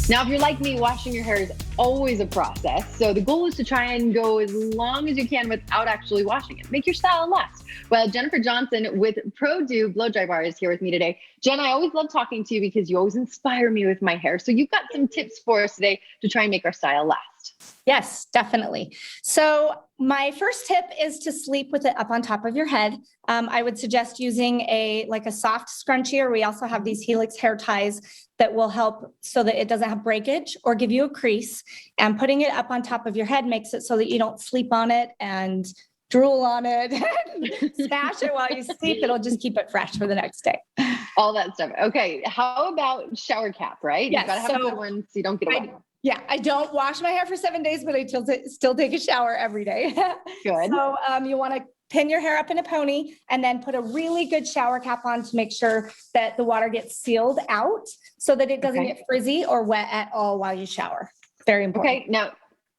Now, if you're like me, washing your hair is always a process. So the goal is to try and go as long as you can without actually washing it. Make your style last. Well, Jennifer Johnson with prodoblowdrybar is here with me today. Jen, I always love talking to you because you always inspire me with my hair. So you've got some tips for us today to try and make our style last. Yes, definitely. So my first tip is to sleep with it up on top of your head. I would suggest using a soft scrunchie, or we also have these Helix hair ties that will help so that it doesn't have breakage or give you a crease. And putting it up on top of your head makes it so that you don't sleep on it and drool on it and smash it while you sleep. It'll just keep it fresh for the next day. All that stuff. Okay. How about shower cap, right? Yes, You've got to have a good one so you don't get away. Yeah, I don't wash my hair for 7 days, but I still take a shower every day. Good. So you want to pin your hair up in a pony and then put a really good shower cap on to make sure that the water gets sealed out so that it doesn't get frizzy or wet at all while you shower. Very important. Okay. Now,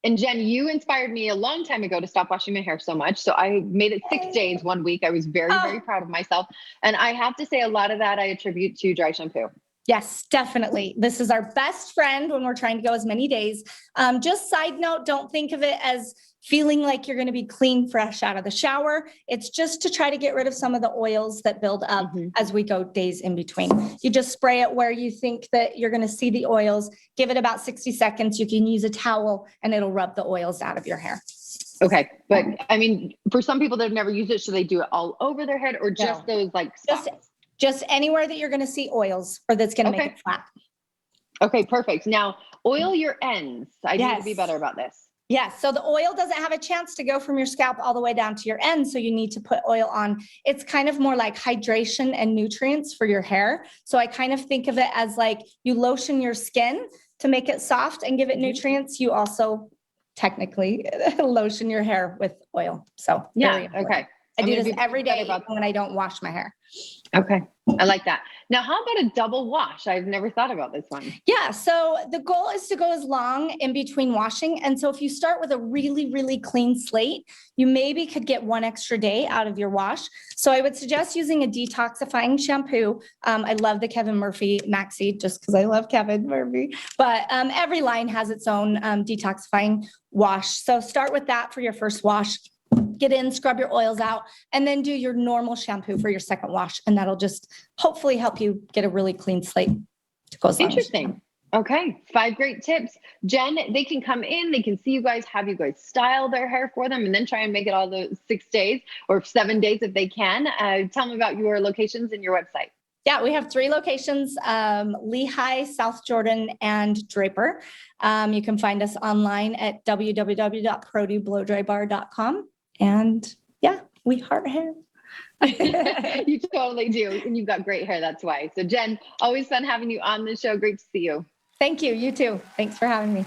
and Jen, you inspired me a long time ago to stop washing my hair so much. So I made it 6 days 1 week. I was very, very proud of myself. And I have to say a lot of that I attribute to dry shampoo. Yes, definitely. This is our best friend when we're trying to go as many days. Just side note, don't think of it as feeling like you're going to be clean, fresh out of the shower. It's just to try to get rid of some of the oils that build up as we go days in between. You just spray it where you think that you're going to see the oils. Give it about 60 seconds. You can use a towel and it'll rub the oils out of your hair. Okay. But I mean, for some people that have never used it, should they do it all over their head or just those spots? Just anywhere that you're going to see oils or that's going to make it flat. Okay, perfect. Now, oil your ends. I need to be better about this. Yes. So the oil doesn't have a chance to go from your scalp all the way down to your end. So you need to put oil on. It's kind of more like hydration and nutrients for your hair. So I kind of think of it as like you lotion your skin to make it soft and give it nutrients. You also technically lotion your hair with oil. So okay. I do this every day when I don't wash my hair. Okay. I like that. Now, how about a double wash? I've never thought about this one. Yeah. So the goal is to go as long in between washing. And so if you start with a really, really clean slate, you maybe could get 1 extra day out of your wash. So I would suggest using a detoxifying shampoo. I love the Kevin Murphy Maxi just because I love Kevin Murphy, but every line has its own detoxifying wash. So start with that for your first wash. Get in, scrub your oils out, and then do your normal shampoo for your second wash. And that'll just hopefully help you get a really clean slate to go as long. Interesting. Okay. 5 great tips. Jen, they can come in, they can see you guys, have you guys style their hair for them, and then try and make it all those 6 days or 7 days if they can. Tell them about your locations and your website. Yeah, we have 3 locations, Lehi, South Jordan, and Draper. You can find us online at www.prodoblowdrybar.com. And yeah, we heart hair. You totally do. And you've got great hair. That's why. So Jen, always fun having you on the show. Great to see you. Thank you. You too. Thanks for having me.